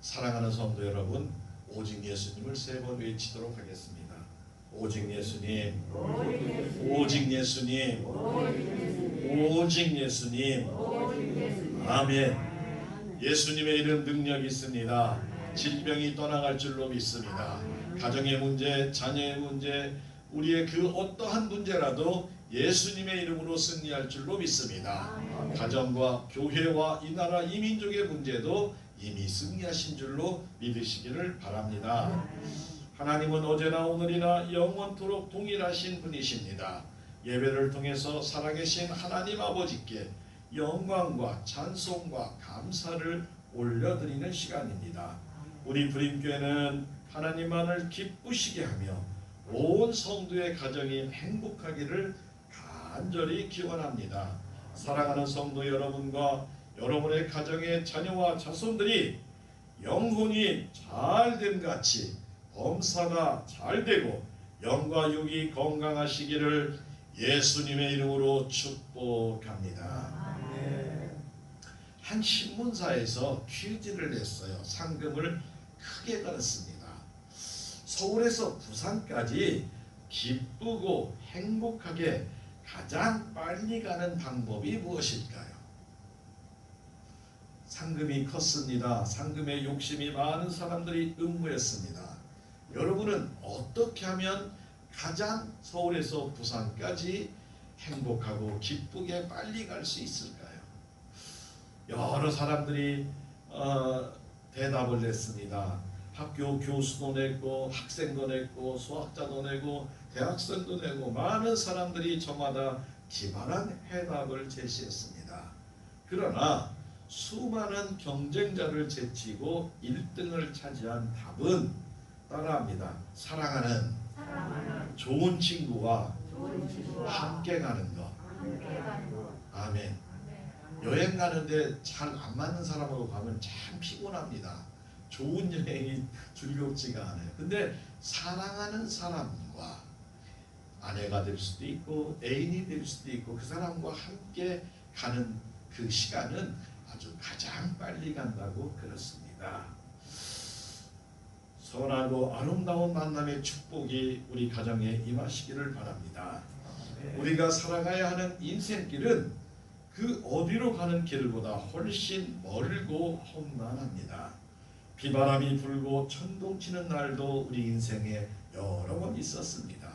사랑하는 성도 여러분, 오직 예수님을 3번 외치도록 하겠습니다. 오직 예수님, 오직 예수님, 오직 예수님. 아멘. 예수님의 이름 능력이 있습니다. 질병이 떠나갈 줄로 믿습니다. 가정의 문제, 자녀의 문제, 우리의 그 어떠한 문제라도 예수님의 이름으로 승리할 줄로 믿습니다. 가정과 교회와 이 나라 이 민족의 문제도 이미 승리하신 줄로 믿으시기를 바랍니다. 하나님은 어제나 오늘이나 영원토록 동일하신 분이십니다. 예배를 통해서 살아계신 하나님 아버지께 영광과 찬송과 감사를 올려드리는 시간입니다. 우리 부림교회는 하나님만을 기쁘시게 하며 온 성도의 가정이 행복하기를 간절히 기원합니다. 사랑하는 성도 여러분과 여러분의 가정의 자녀와 자손들이 영혼이 잘됨 같이 범사가 잘되고 영과 육이 건강하시기를 예수님의 이름으로 축복합니다. 한 신문사에서 퀴즈를 냈어요. 상금을 크게 걸었습니다. 서울에서 부산까지 기쁘고 행복하게 가장 빨리 가는 방법이 무엇일까요? 상금이 컸습니다. 상금에 욕심이 많은 사람들이 응모했습니다. 여러분은 어떻게 하면 가장 서울에서 부산까지 행복하고 기쁘게 빨리 갈 수 있을까요? 여러 사람들이 대답을 냈습니다. 학교 교수도 냈고 학생도 냈고 수학자도 내고 대학생도 내고 많은 사람들이 저마다 기발한 해답을 제시했습니다. 그러나 수많은 경쟁자를 제치고 1등을 차지한 답은 따라합니다. 사랑하는 좋은 친구와 함께 가는 것. 아멘. 여행 가는데 잘 안 맞는 사람하고 가면 참 피곤합니다. 좋은 여행이 즐겁지가 않아요. 근데 사랑하는 사람과 아내가 될 수도 있고 애인이 될 수도 있고 그 사람과 함께 가는 그 시간은 아주 가장 빨리 간다고 그렇습니다. 선하고 아름다운 만남의 축복이 우리 가정에 임하시기를 바랍니다. 우리가 살아가야 하는 인생길은 그 어디로 가는 길보다 훨씬 멀고 험난합니다. 비바람이 불고 천둥치는 날도 우리 인생에 여러 번 있었습니다.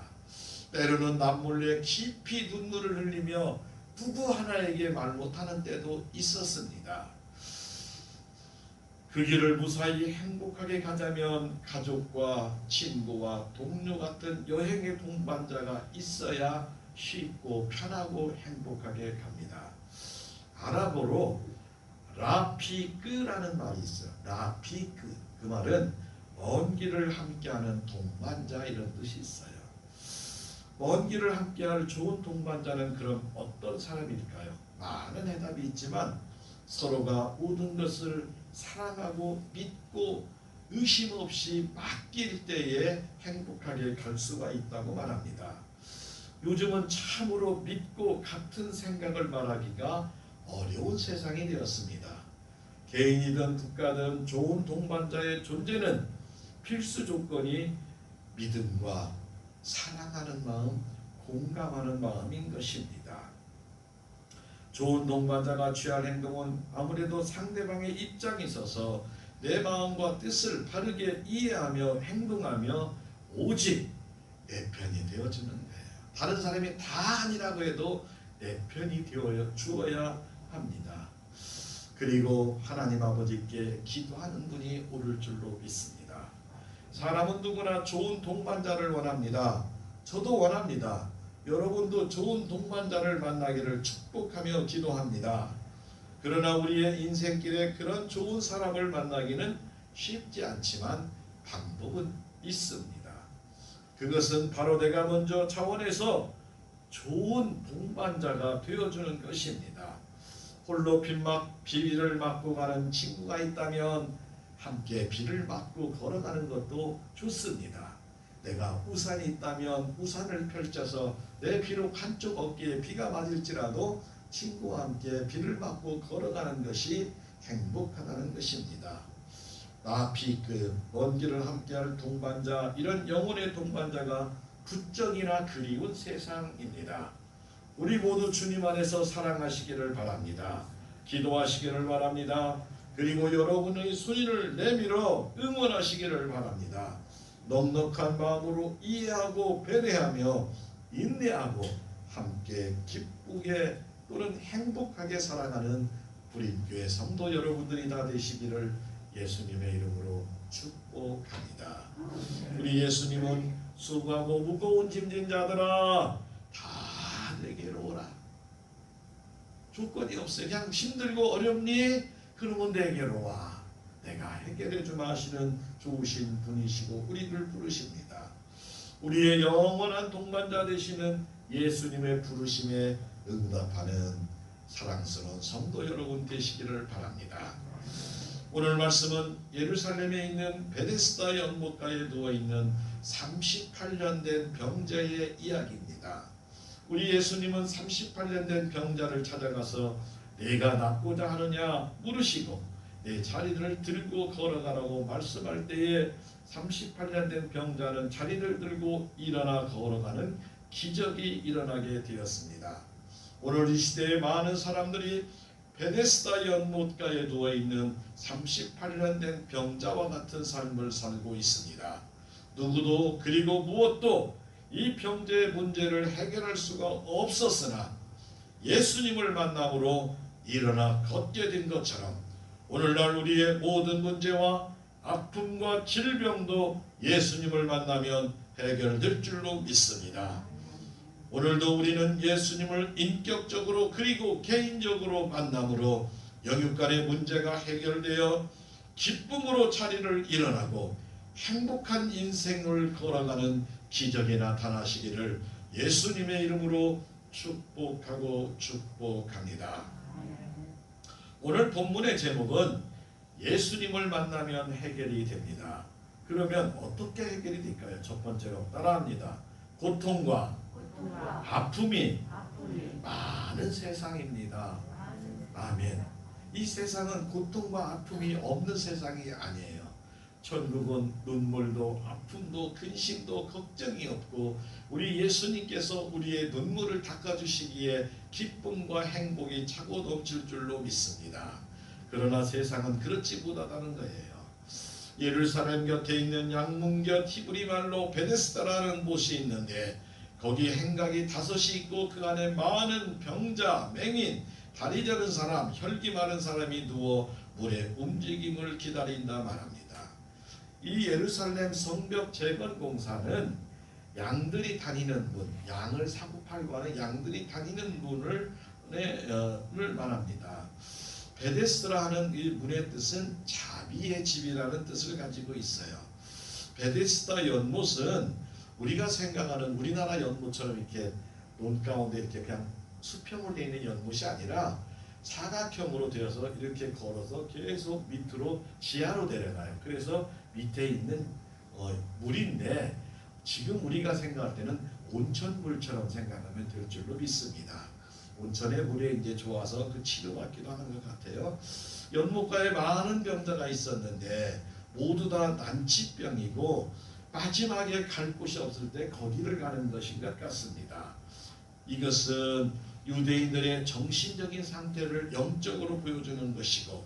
때로는 남몰래 깊이 눈물을 흘리며 누구 하나에게 말 못하는 때도 있었습니다. 그 길을 무사히 행복하게 가자면 가족과 친구와 동료 같은 여행의 동반자가 있어야 쉽고 편하고 행복하게 갑니다. 아랍어로 라피크라는 말이 있어요. 라피크. 그 말은 먼 길을 함께하는 동반자 이런 뜻이 있어요. 먼 길을 함께할 좋은 동반자는 그럼 어떤 사람일까요? 많은 해답이 있지만 서로가 모든 것을 사랑하고 믿고 의심 없이 맡길 때에 행복하게 갈 수가 있다고 말합니다. 요즘은 참으로 믿고 같은 생각을 말하기가 어려운 세상이 되었습니다. 개인이든 국가든 좋은 동반자의 존재는 필수 조건이 믿음과 사랑하는 마음, 공감하는 마음인 것입니다. 좋은 동반자가 취할 행동은 아무래도 상대방의 입장에 있어서 내 마음과 뜻을 바르게 이해하며 행동하며 오직 내 편이 되어주는 거예요. 다른 사람이 다 아니라고 해도 내 편이 되어 주어야 합니다. 그리고 하나님 아버지께 기도하는 분이 오를 줄로 믿습니다. 사람은 누구나 좋은 동반자를 원합니다. 저도 원합니다. 여러분도 좋은 동반자를 만나기를 축복하며 기도합니다. 그러나 우리의 인생길에 그런 좋은 사람을 만나기는 쉽지 않지만 방법은 있습니다. 그것은 바로 내가 먼저 차원에서 좋은 동반자가 되어주는 것입니다. 홀로 비를 맞고 가는 친구가 있다면 함께 비를 맞고 걸어가는 것도 좋습니다. 내가 우산이 있다면 우산을 펼쳐서 내 비록 한쪽 어깨에 비가 맞을지라도 친구와 함께 비를 맞고 걸어가는 것이 행복하다는 것입니다. 나 B급, 먼 길을 함께할 동반자, 이런 영혼의 동반자가 부쩍이나 그리운 세상입니다. 우리 모두 주님 안에서 사랑하시기를 바랍니다. 기도하시기를 바랍니다. 그리고 여러분의 소리를 내밀어 응원하시기를 바랍니다. 넉넉한 마음으로 이해하고 배려하며 인내하고 함께 기쁘게 또는 행복하게 살아가는 불임교회 성도 여러분들이 다 되시기를 예수님의 이름으로 축복합니다. 우리 예수님은 수고하고 무거운 짐진 자들아 다 내게로 오라. 조건이 없어요. 그냥 힘들고 어렵니? 그러면 내게로 와. 내가 해결해 주마 하시는 좋으신 분이시고 우리를 부르십니다. 우리의 영원한 동반자 되시는 예수님의 부르심에 응답하는 사랑스러운 성도 여러분 되시기를 바랍니다. 오늘 말씀은 예루살렘에 있는 베데스다 연못가에 누워있는 38년 된 병자의 이야기입니다. 우리 예수님은 38년 된 병자를 찾아가서 내가 낫고자 하느냐 물으시고 내 자리를 들고 걸어가라고 말씀할 때에 38년 된 병자는 자리를 들고 일어나 걸어가는 기적이 일어나게 되었습니다. 오늘 이 시대에 많은 사람들이 베데스다 연못가에 누워있는 38년 된 병자와 같은 삶을 살고 있습니다. 누구도 그리고 무엇도 이 병자의 문제를 해결할 수가 없었으나 예수님을 만남으로 일어나 걷게 된 것처럼 오늘날 우리의 모든 문제와 아픔과 질병도 예수님을 만나면 해결될 줄로 믿습니다. 오늘도 우리는 예수님을 인격적으로 그리고 개인적으로 만남으로 영육간의 문제가 해결되어 기쁨으로 자리를 일어나고 행복한 인생을 걸어가는 기적이 나타나시기를 예수님의 이름으로 축복하고 축복합니다. 오늘 본문의 제목은 예수님을 만나면 해결이 됩니다. 그러면 어떻게 해결이 될까요? 첫 번째로 따라합니다. 고통과 아픔이 많은 세상입니다. 아멘. 이 세상은 고통과 아픔이 없는 세상이 아니에요. 천국은 눈물도 아픔도 근심도 걱정이 없고 우리 예수님께서 우리의 눈물을 닦아주시기에 기쁨과 행복이 차고 넘칠 줄로 믿습니다. 그러나 세상은 그렇지 못하다는 거예요. 예루살렘 곁에 있는 양문곁 히브리 말로 베데스다라는 곳이 있는데 거기 행각이 5이 있고 그 안에 많은 병자, 맹인, 다리 저린 사람, 혈기 마른 사람이 누워 물의 움직임을 기다린다 말합니다. 이 예루살렘 성벽 재건 공사는 양들이 다니는 문, 양을 사고 팔고 하는 양들이 다니는 문을 말합니다. 베데스라 하는 이 문의 뜻은 자비의 집이라는 뜻을 가지고 있어요. 베데스다 연못은 우리가 생각하는 우리나라 연못처럼 이렇게 논 가운데 이렇게 그냥 수평으로 되어 있는 연못이 아니라 사각형으로 되어서 이렇게 걸어서 계속 밑으로 지하로 내려가요. 그래서 밑에 있는 물인데 지금 우리가 생각할 때는 온천물처럼 생각하면 될 줄로 믿습니다. 온천의 물에 이제 좋아서 그 치료받기도 하는 것 같아요. 연못가에 많은 병자가 있었는데 모두 다 난치병이고 마지막에 갈 곳이 없을 때 거기를 가는 것인 것 같습니다. 이것은 유대인들의 정신적인 상태를 영적으로 보여주는 것이고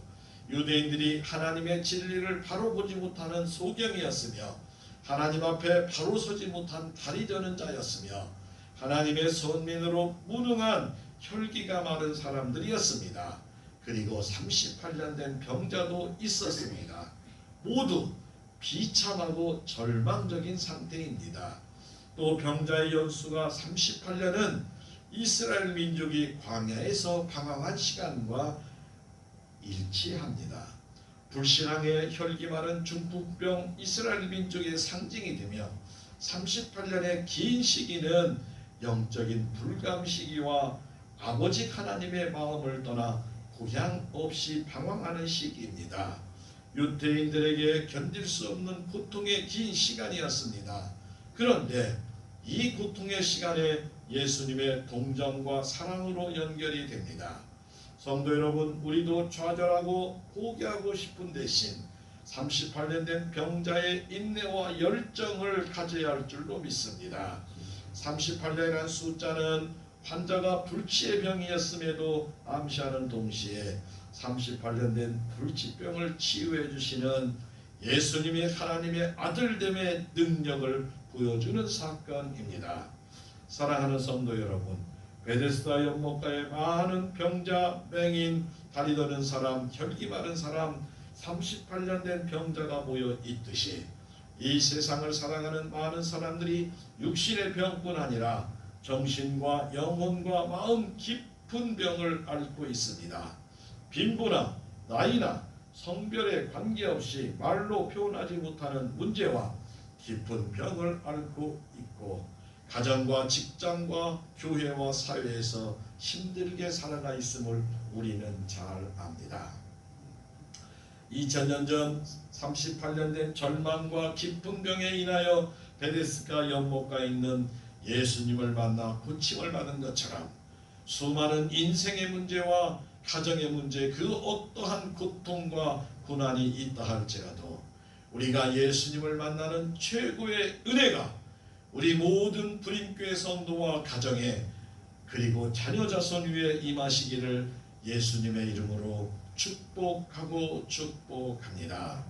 유대인들이 하나님의 진리를 바로 보지 못하는 소경이었으며 하나님 앞에 바로 서지 못한 다리 저는 자였으며 하나님의 선민으로 무능한 혈기가 마른 사람들이었습니다. 그리고 38년 된 병자도 있었습니다. 모두 비참하고 절망적인 상태입니다. 또 병자의 연수가 38년은 이스라엘 민족이 광야에서 방황한 시간과 일치합니다. 불신앙의 혈기 마른 중풍병 이스라엘 민족의 상징이 되며 38년의 긴 시기는 영적인 불감 시기와 아버지 하나님의 마음을 떠나 고향 없이 방황하는 시기입니다. 유대인들에게 견딜 수 없는 고통의 긴 시간이었습니다. 그런데 이 고통의 시간에 예수님의 동정과 사랑으로 연결이 됩니다. 성도 여러분, 우리도 좌절하고 포기하고 싶은 대신 38년 된 병자의 인내와 열정을 가져야 할 줄로 믿습니다. 38년이라는 숫자는 환자가 불치의 병이었음에도 암시하는 동시에 38년 된 불치병을 치유해 주시는 예수님이 하나님의 아들됨의 능력을 보여주는 사건입니다. 사랑하는 성도 여러분, 베데스다 연못가에 많은 병자, 맹인, 다리 더는 사람, 혈기 마른 사람, 38년 된 병자가 모여 있듯이 이 세상을 살아가는 많은 사람들이 육신의 병뿐 아니라 정신과 영혼과 마음 깊은 병을 앓고 있습니다. 빈부나 나이나 성별에 관계없이 말로 표현하지 못하는 문제와 깊은 병을 앓고 있고 가정과 직장과 교회와 사회에서 힘들게 살아가 있음을 우리는 잘 압니다. 2000년 전 38년 된 절망과 깊은 병에 인하여 베데스다 연못가에 있는 예수님을 만나 고침을 받은 것처럼 수많은 인생의 문제와 가정의 문제, 그 어떠한 고통과 고난이 있다 할지라도 우리가 예수님을 만나는 최고의 은혜가 우리 모든 불임교회 성도와 가정에 그리고 자녀 자손 위에 임하시기를 예수님의 이름으로 축복하고 축복합니다.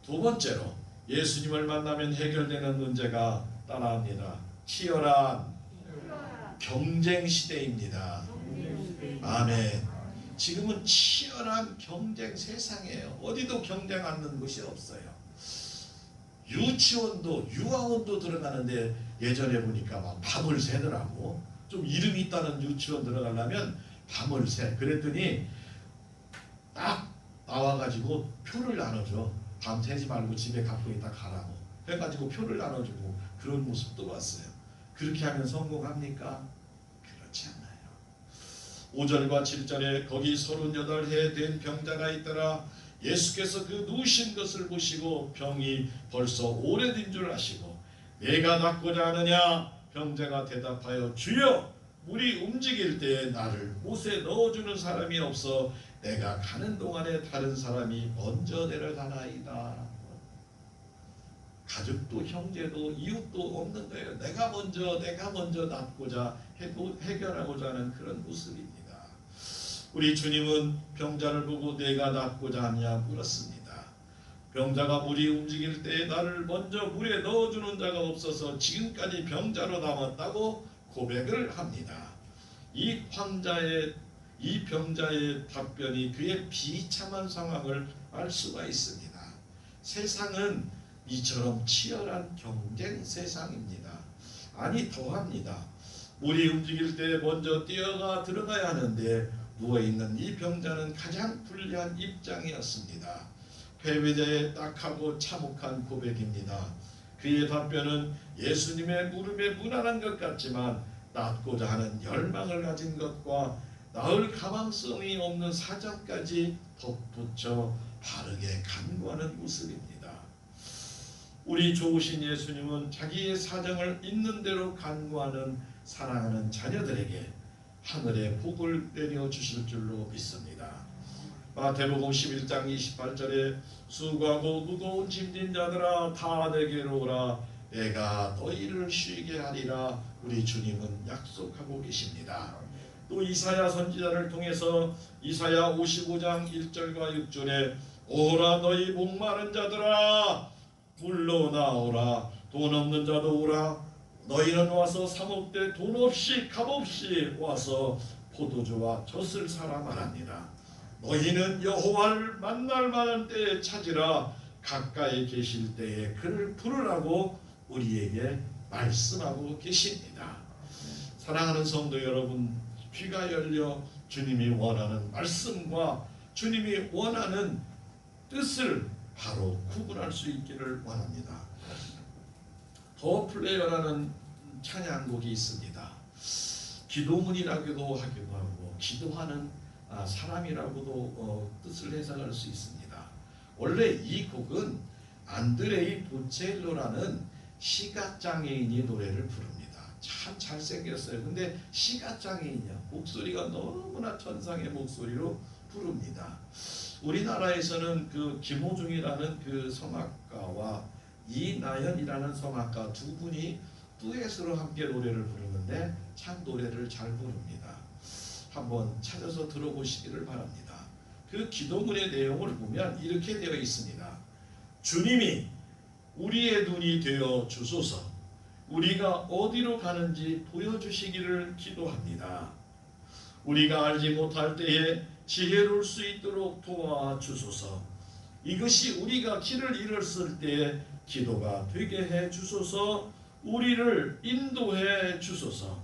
두 번째로 예수님을 만나면 해결되는 문제가 따라합니다. 치열한 경쟁 시대입니다. 아멘. 지금은 치열한 경쟁 세상이에요. 어디도 경쟁 않는 곳이 없어요. 유치원도 유아원도 들어가는데 예전에 보니까 막 밤을 새더라고. 좀 이름 있다는 유치원 들어가려면 밤을 새. 그랬더니 딱 나와가지고 표를 나눠줘. 밤 새지 말고 집에 갖고 있다 가라고 해가지고 표를 나눠주고 그런 모습도 봤어요. 그렇게 하면 성공합니까? 그렇지 않아요. 5절과 7절에 거기 38해 된 병자가 있더라. 예수께서 그 누우신 것을 보시고 병이 벌써 오래된 줄 아시고 내가 낫고자 하느냐? 병자가 대답하여 주여 물이 움직일 때에 나를 못에 넣어주는 사람이 없어 내가 가는 동안에 다른 사람이 먼저 내려가나이다. 가족도 형제도 이웃도 없는 거예요. 내가 먼저 낫고자 해결하고자 하는 그런 모습입니다. 우리 주님은 병자를 보고 내가 낫고자 하냐 물었습니다. 병자가 물이 움직일 때에 나를 먼저 물에 넣어주는 자가 없어서 지금까지 병자로 남았다고 고백을 합니다. 이 병자의 답변이 그의 비참한 상황을 알 수가 있습니다. 세상은 이처럼 치열한 경쟁 세상입니다. 아니 더합니다. 물이 움직일 때 먼저 뛰어가 들어가야 하는데 누워있는 이 병자는 가장 불리한 입장이었습니다. 패배자의 딱하고 참혹한 고백입니다. 그의 답변은 예수님의 물음에 무난한 것 같지만 낫고자 하는 열망을 가진 것과 나을 가망성이 없는 사정까지 덧붙여 바르게 간구하는 모습입니다. 우리 좋으신 예수님은 자기의 사정을 있는 대로 간구하는 사랑하는 자녀들에게 하늘의 복을 내려주실 줄로 믿습니다. 마태복음 11장 28절에 수고하고 무거운 짐진 자들아 다 내게로 오라 내가 너희를 쉬게 하리라 우리 주님은 약속하고 계십니다. 또 이사야 선지자를 통해서 이사야 55장 1절과 6절에 오라 너희 목마른 자들아 물러나오라 돈 없는 자도 오라 너희는 와서 사 먹되 돈 없이 값 없이 와서 포도주와 젖을 사라 말합니다. 너희는 여호와를 만날 만한 때에 찾으라 가까이 계실 때에 그를 부르라고 우리에게 말씀하고 계십니다. 사랑하는 성도 여러분, 귀가 열려 주님이 원하는 말씀과 주님이 원하는 뜻을 바로 구분할 수 있기를 원합니다. 더 플레이어라는 찬양곡이 있습니다. 기도문이라고도 하기도 하고 기도하는 사람이라고도 뜻을 해석할 수 있습니다. 원래 이 곡은 안드레이 보첼로라는 시각장애인이 노래를 부릅니다. 참 잘생겼어요. 근데 시각장애인이야. 목소리가 너무나 천상의 목소리로 부릅니다. 우리나라에서는 그 김호중이라는 그 성악가와 이나연이라는 성악가 두 분이 듀엣으로 함께 노래를 부르는데 참 노래를 잘 부릅니다. 한번 찾아서 들어보시기를 바랍니다. 그 기도문의 내용을 보면 이렇게 되어 있습니다. 주님이 우리의 눈이 되어 주소서. 우리가 어디로 가는지 보여주시기를 기도합니다. 우리가 알지 못할 때에 지혜로울 수 있도록 도와주소서. 이것이 우리가 길을 잃었을 때에 기도가 되게 해 주소서. 우리를 인도해 주소서.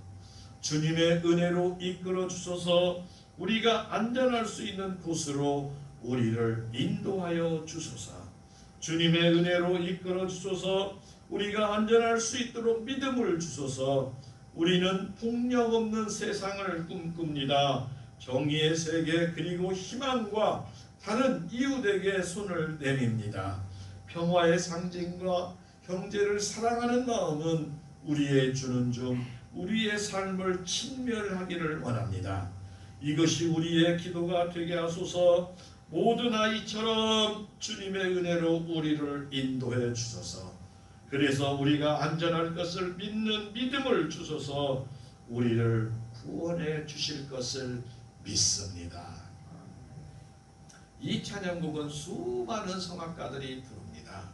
주님의 은혜로 이끌어 주소서. 우리가 안전할 수 있는 곳으로 우리를 인도하여 주소서. 주님의 은혜로 이끌어 주소서. 우리가 안전할 수 있도록 믿음을 주소서. 우리는 폭력 없는 세상을 꿈꿉니다. 정의의 세계 그리고 희망과 다른 이웃에게 손을 내밉니다. 평화의 상징과 형제를 사랑하는 마음은 우리의 주는 중 우리의 삶을 친멸하기를 원합니다. 이것이 우리의 기도가 되게 하소서. 모든 아이처럼 주님의 은혜로 우리를 인도해 주소서. 그래서 우리가 안전할 것을 믿는 믿음을 주소서. 우리를 구원해 주실 것을 믿습니다. 이 찬양곡은 수많은 성악가들이 부릅니다.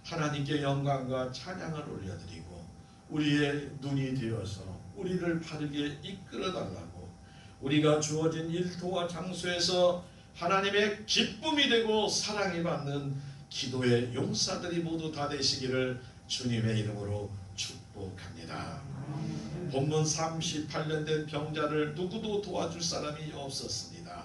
하나님께 영광과 찬양을 올려드리고 우리의 눈이 되어서 우리를 바르게 이끌어달라고, 우리가 주어진 일터와 장소에서 하나님의 기쁨이 되고 사랑이 받는 기도의 용사들이 모두 다 되시기를 주님의 이름으로 축복합니다. 본문 38년 된 병자를 누구도 도와줄 사람이 없었습니다.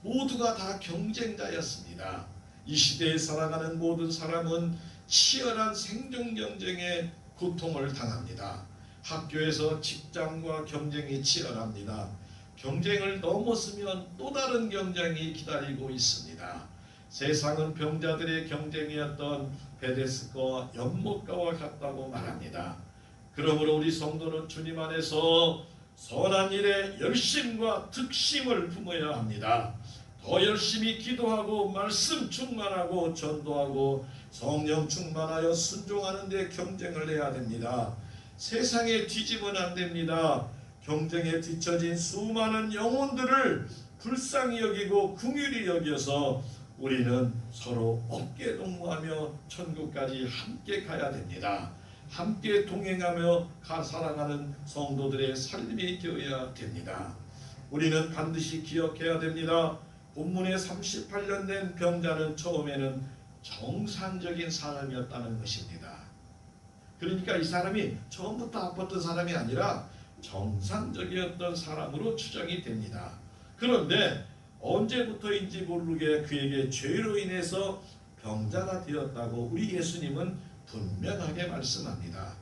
모두가 다 경쟁자였습니다. 이 시대에 살아가는 모든 사람은 치열한 생존 경쟁에 고통을 당합니다. 학교에서 직장과 경쟁이 치열합니다. 경쟁을 넘었으면 또 다른 경쟁이 기다리고 있습니다. 세상은 병자들의 경쟁이었던 베데스가와 연못가와 같다고 말합니다. 그러므로 우리 성도는 주님 안에서 선한 일에 열심과 득심을 품어야 합니다. 더 열심히 기도하고 말씀 충만하고 전도하고 성령 충만하여 순종하는 데 경쟁을 해야 됩니다. 세상에 뒤지면 안 됩니다. 경쟁에 뒤처진 수많은 영혼들을 불쌍히 여기고 긍휼히 여겨서 우리는 서로 어깨 동무하며 천국까지 함께 가야 됩니다. 함께 동행하며 살아가는 성도들의 삶이 되어야 됩니다. 우리는 반드시 기억해야 됩니다. 본문에 38년 된 병자는 처음에는 정상적인 사람이었다는 것입니다. 그러니까 이 사람이 처음부터 아팠던 사람이 아니라 정상적이었던 사람으로 추정이 됩니다. 그런데 언제부터인지 모르게 그에게 죄로 인해서 병자가 되었다고 우리 예수님은 분명하게 말씀합니다.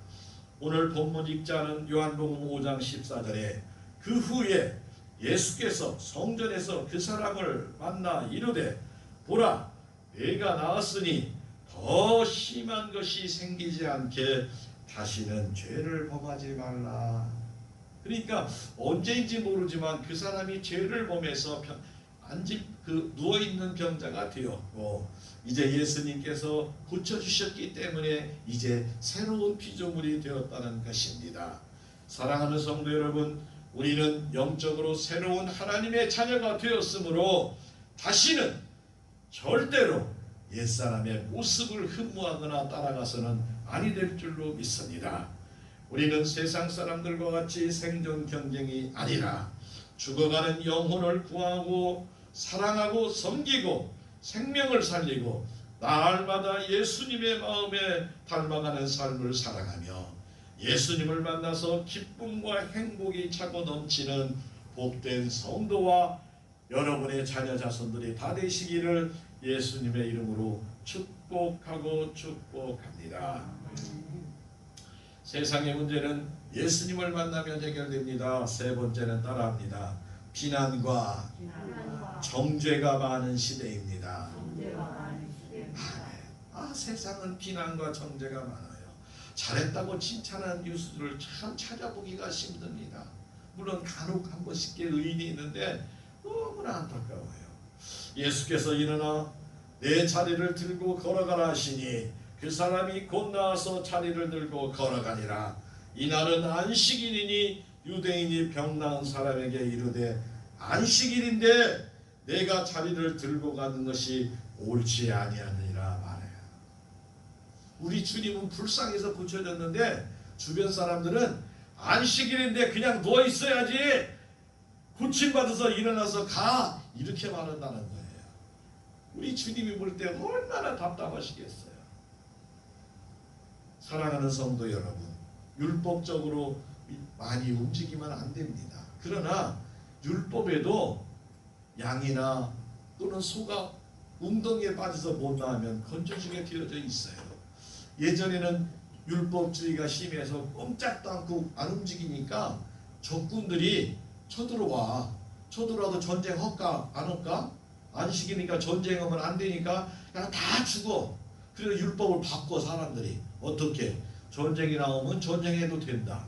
오늘 본문 읽자는 요한복음 5장 14절에 그 후에 예수께서 성전에서 그 사람을 만나 이르되 보라 내가 나았으니 더 심한 것이 생기지 않게 다시는 죄를 범하지 말라. 그러니까 언제인지 모르지만 그 사람이 죄를 범해서 누워있는 병자가 되었고 이제 예수님께서 고쳐주셨기 때문에 이제 새로운 피조물이 되었다는 것입니다. 사랑하는 성도 여러분, 우리는 영적으로 새로운 하나님의 자녀가 되었으므로 다시는 절대로 옛사람의 모습을 흠모하거나 따라가서는 아니 될 줄로 믿습니다. 우리는 세상 사람들과 같이 생존 경쟁이 아니라 죽어가는 영혼을 구하고 사랑하고 섬기고 생명을 살리고 날마다 예수님의 마음에 닮아가는 삶을 살아가며 예수님을 만나서 기쁨과 행복이 차고 넘치는 복된 성도와 여러분의 자녀 자손들이 다 되시기를 예수님의 이름으로 축복하고 축복합니다. 세상의 문제는 예수님을 만나면 해결됩니다. 세 번째는 따라합니다. 비난과 정죄가 많은 시대입니다. 세상은 비난과 정죄가 많아요. 잘했다고 칭찬하는 뉴스들을 참 찾아보기가 힘듭니다. 물론 간혹 한 번씩 의인이 있는데 너무나 안타까워요. 예수께서 일어나 내 자리를 들고 걸어가라 하시니 그 사람이 곧 나와서 자리를 들고 걸어가니라. 이날은 안식일이니 유대인이 병 나은 사람에게 이르되 안식일인데 내가 자리를 들고 가는 것이 옳지 아니하느니라 말해요. 우리 주님은 불쌍해서 고쳐졌는데 주변 사람들은 안식일인데 그냥 누워 있어야지, 고침받아서 일어나서 가, 이렇게 말한다는 거예요. 우리 주님이 볼 때 얼마나 답답하시겠어요. 사랑하는 성도 여러분, 율법적으로 많이 움직이면 안 됩니다. 그러나 율법에도 양이나 또는 소가 웅덩이에 빠져서 못 나오면 건져주게 되어져 있어요. 예전에는 율법주의가 심해서 꼼짝도 않고 안 움직이니까 적군들이 쳐들어와도 전쟁 할까 안 할까? 안식이니까 전쟁하면 안 되니까 그냥 다 죽어. 그래서 율법을 바꿔 사람들이. 어떻게? 전쟁이 나오면 전쟁해도 된다.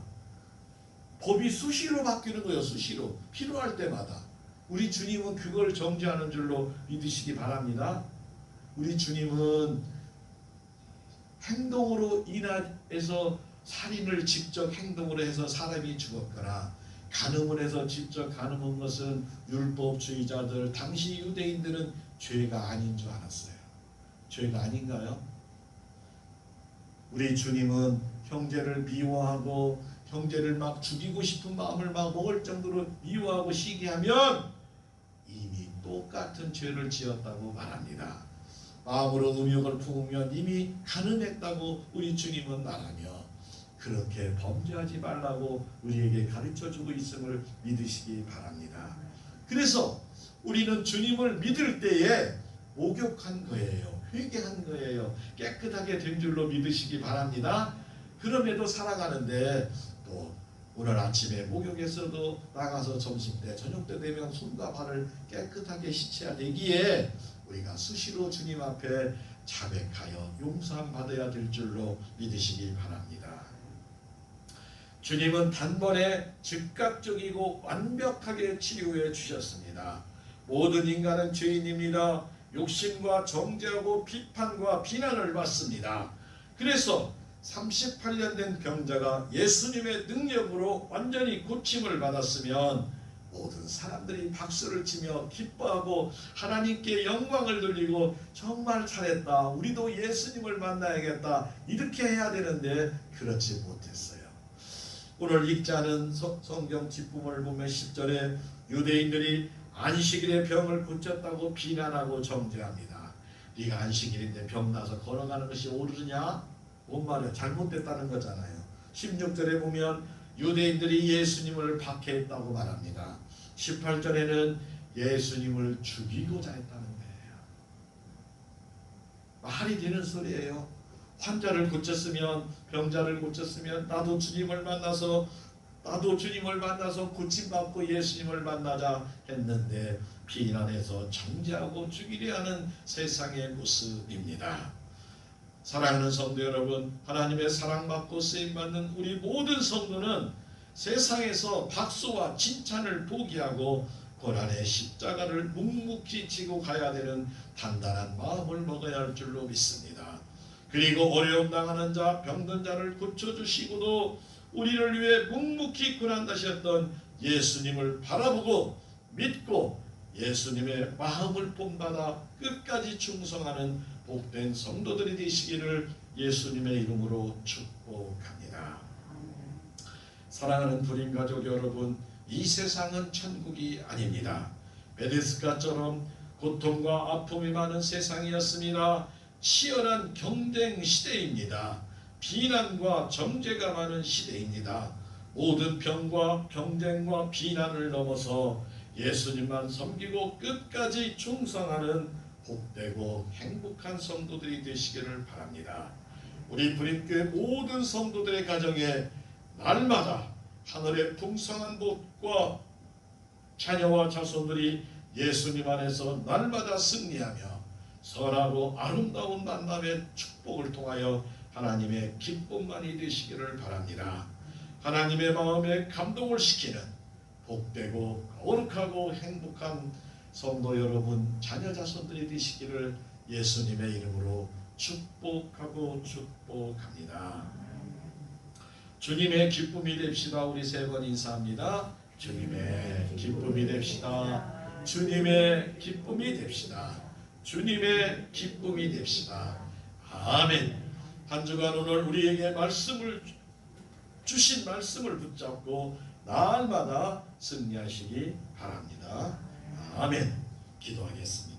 법이 수시로 바뀌는 거예요. 수시로. 필요할 때마다. 우리 주님은 그걸 정죄하는 줄로 믿으시기 바랍니다. 우리 주님은 행동으로 인해서 살인을 직접 행동으로 해서 사람이 죽었거나 간음을 해서 직접 간음한 것은 율법주의자들, 당시 유대인들은 죄가 아닌 줄 알았어요. 죄가 아닌가요? 우리 주님은 형제를 미워하고 형제를 막 죽이고 싶은 마음을 막 먹을 정도로 미워하고 시기하면 이미 똑같은 죄를 지었다고 말합니다. 마음으로 음욕을 품으면 이미 간음했다고 우리 주님은 말하며 그렇게 범죄하지 말라고 우리에게 가르쳐주고 있음을 믿으시기 바랍니다. 그래서 우리는 주님을 믿을 때에 목욕한 거예요. 회개한 거예요. 깨끗하게 된 줄로 믿으시기 바랍니다. 그럼에도 살아가는데 또 오늘 아침에 목욕에서도 나가서 점심때 저녁때 되면 손과 발을 깨끗하게 씻어야 되기에 우리가 수시로 주님 앞에 자백하여 용서함 받아야 될 줄로 믿으시기 바랍니다. 주님은 단번에 즉각적이고 완벽하게 치료해 주셨습니다. 모든 인간은 죄인입니다. 욕심과 정죄하고 비판과 비난을 받습니다. 그래서 38년 된 병자가 예수님의 능력으로 완전히 고침을 받았으면 모든 사람들이 박수를 치며 기뻐하고 하나님께 영광을 돌리고 정말 잘했다, 우리도 예수님을 만나야겠다, 이렇게 해야 되는데 그렇지 못했어요. 오늘 읽지 않은 성경 뒷부분을 보면 10절에 유대인들이 안식일에 병을 고쳤다고 비난하고 정죄합니다. 네가 안식일인데 병나서 걸어가는 것이 옳으냐? 뭔 말이야? 잘못됐다는 거잖아요. 16절에 보면 유대인들이 예수님을 박해했다고 말합니다. 18절에는 예수님을 죽이고자 했다는 거예요. 말이 되는 소리예요. 환자를 고쳤으면, 병자를 고쳤으면 나도 주님을 만나서 고침받고 예수님을 만나자 했는데 비난해서 정죄하고 죽이려 하는 세상의 모습입니다. 사랑하는 성도 여러분, 하나님의 사랑받고 쓰임받는 우리 모든 성도는 세상에서 박수와 칭찬을 포기하고 고난의 십자가를 묵묵히 지고 가야 되는 단단한 마음을 먹어야 할 줄로 믿습니다. 그리고 어려움 당하는 자, 병든 자를 고쳐주시고도 우리를 위해 묵묵히 고난다셨던 예수님을 바라보고 믿고 예수님의 마음을 본받아 끝까지 충성하는 복된 성도들이 되시기를 예수님의 이름으로 축복합니다. 사랑하는 불임 가족 여러분, 이 세상은 천국이 아닙니다. 베데스다처럼 고통과 아픔이 많은 세상이었습니다. 치열한 경쟁 시대입니다. 비난과 정죄가 많은 시대입니다. 모든 병과 경쟁과 비난을 넘어서 예수님만 섬기고 끝까지 충성하는 복되고 행복한 성도들이 되시기를 바랍니다. 우리 불임교회 모든 성도들의 가정에 날마다 하늘의 풍성한 복과 자녀와 자손들이 예수님 안에서 날마다 승리하며 선하고 아름다운 만남의 축복을 통하여 하나님의 기쁨만이 되시기를 바랍니다. 하나님의 마음에 감동을 시키는 복되고 거룩하고 행복한 성도 여러분 자녀 자손들이 되시기를 예수님의 이름으로 축복하고 축복합니다. 주님의 기쁨이 됩시다. 우리 세 번 인사합니다. 주님의 기쁨이 됩시다. 주님의 기쁨이 됩시다. 주님의 기쁨이 됩시다. 아멘. 한 주간 오늘 우리에게 주신 말씀을 붙잡고 날마다 승리하시기 바랍니다. 아멘. 기도하겠습니다.